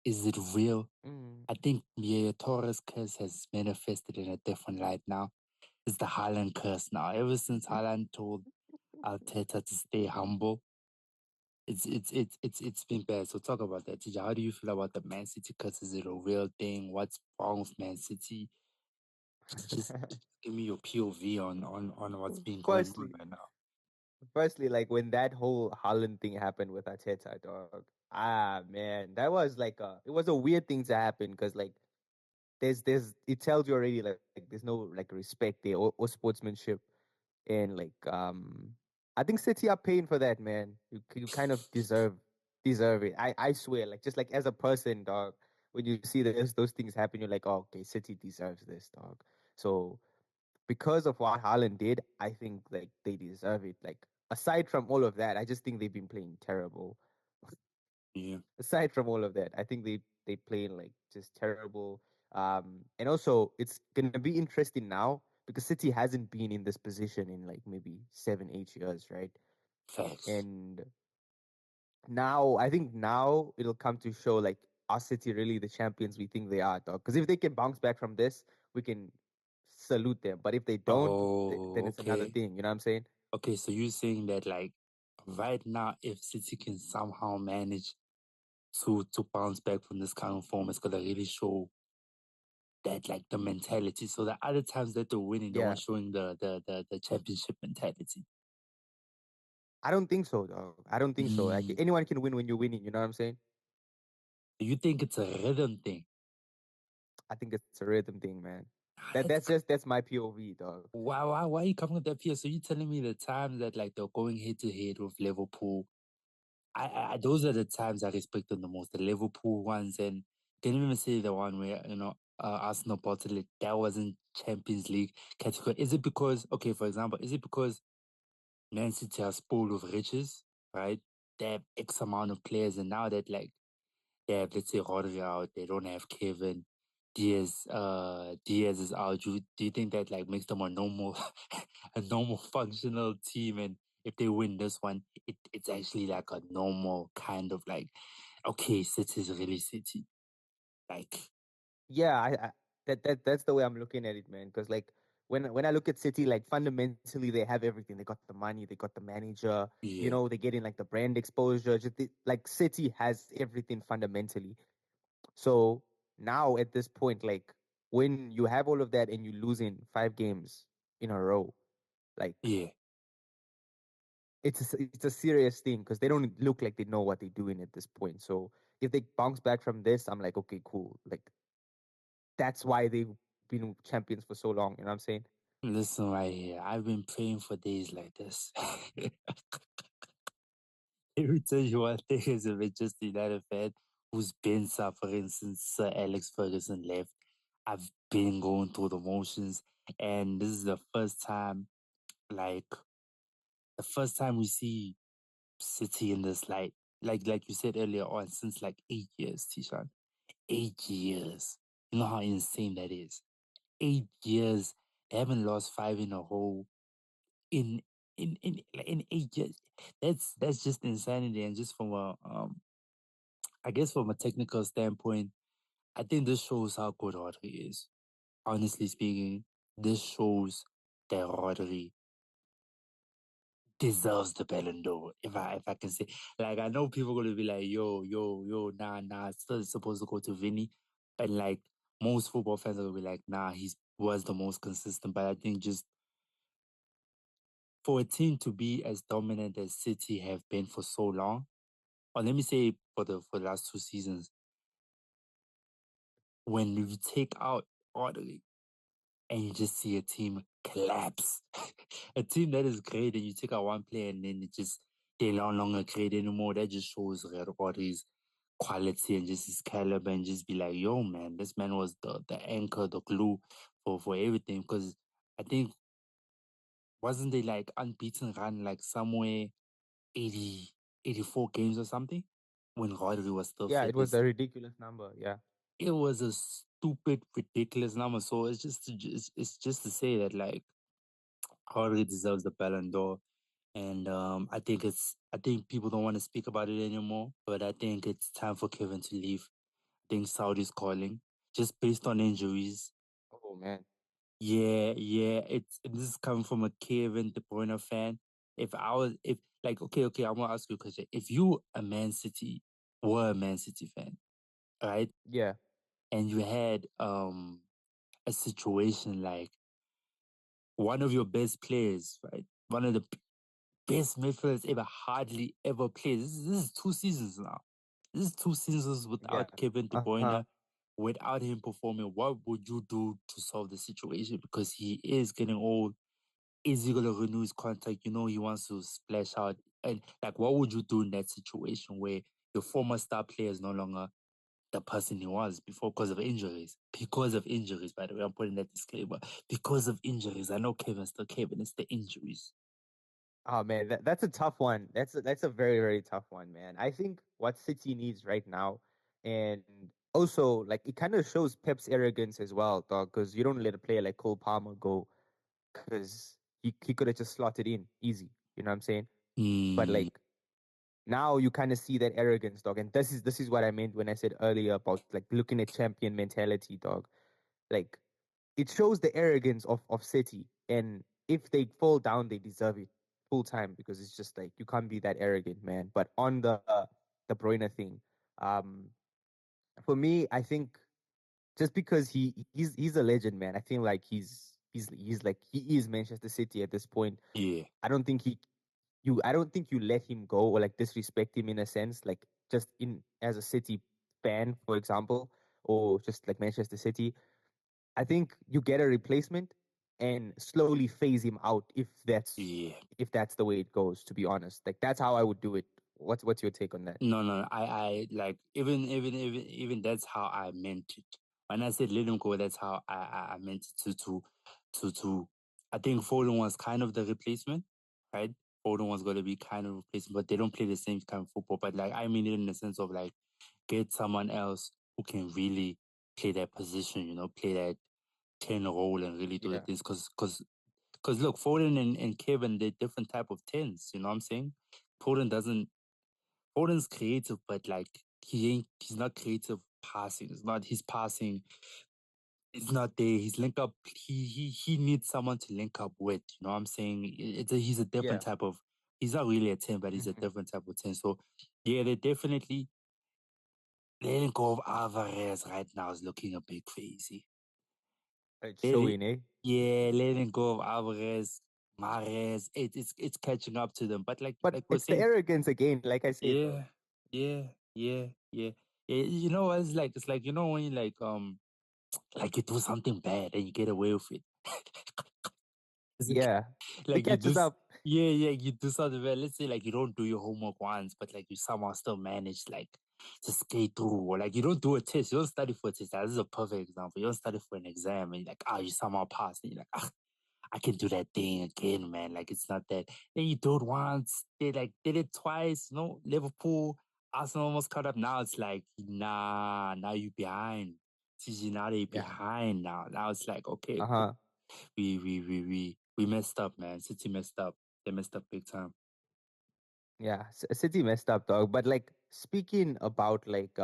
Is it real? Mm. I think Yaya Torres curse has manifested in a different light now. It's the Haaland curse now. Ever since Haaland told Arteta to stay humble, it's been bad. So talk about that, TJ. How do you feel about the Man City curse? Is it a real thing? What's wrong with Man City? Just give me your POV on what's been going on firstly, right now. firstly, like when that whole Holland thing happened with Arteta, dog. Man, that was like it was a weird thing to happen because like it tells you already like there's no like respect there or sportsmanship, and like I think City are paying for that, man. You kind of deserve it. I swear, like just like as a person, dog. When you see those things happen, you're like, oh, okay, City deserves this, dog. So because of what Haaland did, I think like they deserve it. Like aside from all of that, I just think they've been playing terrible. Yeah, Aside from all of that, I think they playing like just terrible. And also it's gonna be interesting now because City hasn't been in this position in like maybe 7, 8 years, right? facts. And now I think now it'll come to show like are City really the champions we think they are, dog? Because if they can bounce back from this, we can salute them. But if they don't, then Oh, it's another okay. thing. You know what I'm saying? Okay, so you're saying that like right now, if City can somehow manage to bounce back from this kind of form, it's gonna really show that like the mentality. So the other times that they're winning, they weren't Yeah. showing the championship mentality. I don't think so, dog. I don't think so. Like Mm. anyone can win when you're winning. You know what I'm saying? You think it's a rhythm thing? I think it's a rhythm thing, man. Ah, That's my POV, dog. why are you coming with that fear? So you telling me the times that like they're going head to head with Liverpool, those are the times I respect them the most, the Liverpool ones, and can you even say the one where Arsenal bottled it? That wasn't Champions League category. Is it because okay, for example, is it because Man City are spoiled of riches, right? They have X amount of players, and now that like they have, let's say, Rodri out, they don't have Kevin. Diaz is out. Do you think that like makes them a normal, a normal functional team? And if they win this one, it's actually like a normal kind of like, okay, City's really City. Like, Yeah, that's the way I'm looking at it, man. Because like when I look at City, like fundamentally they have everything. They got the money, they got the manager. You yeah, know, they getting like the brand exposure. Like City has everything fundamentally. So now at this point, like when you have all of that and you lose in 5 games in a row, like yeah, it's a serious thing because they don't look like they know what they're doing at this point. So if they bounce back from this, I'm like, okay, cool. Like that's why they've been champions for so long. You know what I'm saying? listen right here. I've been praying for days like this. Let me tell you one thing as a Manchester United fan who's been suffering since Sir Alex Ferguson left. I've been going through the motions, and this is like the first time we see City in this light. Like you said earlier on, since like 8 years, Tishan. 8 years. You know how insane that is. 8 years. They haven't lost five in a row in in 8 years. That's just insanity. And just from a I guess from a technical standpoint, I think this shows how good Rodri is. Honestly speaking, this shows that Rodri deserves the Ballon d'Or. If I can say, like I know people gonna be like, yo, nah, it's still supposed to go to Vinny, and like most football fans are gonna be like, nah, he was the most consistent. But I think just for a team to be as dominant as City have been for so long, or let me say for the last 2 seasons, when you take out Rodri and you just see a team collapse. A team that is great, and you take out one player and then they're no longer great anymore. That just shows Rodri's quality and just his caliber, and just be like, yo, man, this man was the anchor, the glue for everything. Because I think wasn't they like unbeaten run like somewhere 80 84 games or something when Rodri was still Yeah, fit? it was a ridiculous number. Yeah. It was a stupid, ridiculous number. So it's just to say that like Jorge deserves the Ballon d'Or, and I think people don't want to speak about it anymore. But I think it's time for Kevin to leave. think Saudi's calling just based on injuries. Oh man. Yeah. This is coming from a Kevin De Bruyne fan. If like okay, I'm gonna ask you a question. If you were a Man City fan, right, Yeah. and you had a situation like one of your best players, right, one of the best midfielders ever hardly ever played. This is 2 seasons now. This is 2 seasons Yeah. without Kevin De Uh-huh. Bruyne, without him performing. What would you do to solve the situation? Because he is getting old. Is he gonna renew his contract? You know he wants to splash out. And like, what would you do in that situation where your former star player is no longer the person he was before because of injuries? Because of injuries, by the way, I'm putting that disclaimer. Because of injuries. I know Kevin's still Kevin. It's the injuries. Oh man, that's a tough one. That's a very, very tough one, man. I think what City needs right now, and also like it kind of shows Pep's arrogance as well, dog, because you don't let a player like Cole Palmer go because he could have just slotted in easy. You know what I'm saying? But Hmm. like now you kind of see that arrogance, dog. And this is what I meant when I said earlier about like looking at champion mentality, dog. Like it shows the arrogance of City, and if they fall down, they deserve it full time because it's just like you can't be that arrogant, man. But on the Bruyne thing, um, for me, I think just because he's a legend, man. I feel like he's like he is Manchester City at this point. Yeah. I don't think I don't think you let him go or like disrespect him in a sense, like just in as a City fan, for example, or just like Manchester City. I think you get a replacement and slowly phase him out Yeah. if that's the way it goes, to be honest. Like that's how I would do it. What's your take on that? No. I like even that's how I meant it. When I said let him go, that's how I meant it to. I think Foden was kind of the replacement, right? Foden was going to be kind of replacement, but they don't play the same kind of football. But like I mean it in the sense of like get someone else who can really play that position, play that 10 role and really do the Yeah. things. Because look, Foden and Kevin, they're different type of tens. You know what I'm saying? Foden doesn't Foden's creative, but like he's not creative passing. It's not his passing. It's not there. His link up. He needs someone to link up with. You know what I'm saying? He's a different Yeah. type of. He's not really a 10, but he's a Hmm. different type of 10. So yeah, they definitely letting go of Alvarez right now is looking a bit crazy. It's Letting, showing, eh? yeah, letting go of Alvarez, Mares, it's catching up to them. But But like we're it's the saying, arrogance again, like I said, dog. yeah, yeah, yeah. You know, it's like when you like you do something bad and you get away with it. It's Yeah. It like you do, catches up. yeah, you do something bad. Let's say like you don't do your homework once, but like you somehow still manage like to skate through, or like you don't do a test, you don't study for a test. This is a perfect example. You don't study for an exam, and you're like, you somehow pass, and you're like, I can do that thing again, man. Like it's not that. Then you do it once, they like did it twice. Liverpool, Arsenal almost caught up. Now it's like, nah, now you behind. CG, now they Yeah. behind now. Now it's like, okay, cool. Uh-huh. We messed up, man. City messed up. They messed up big time. Yeah. City messed up, dog. But like speaking about like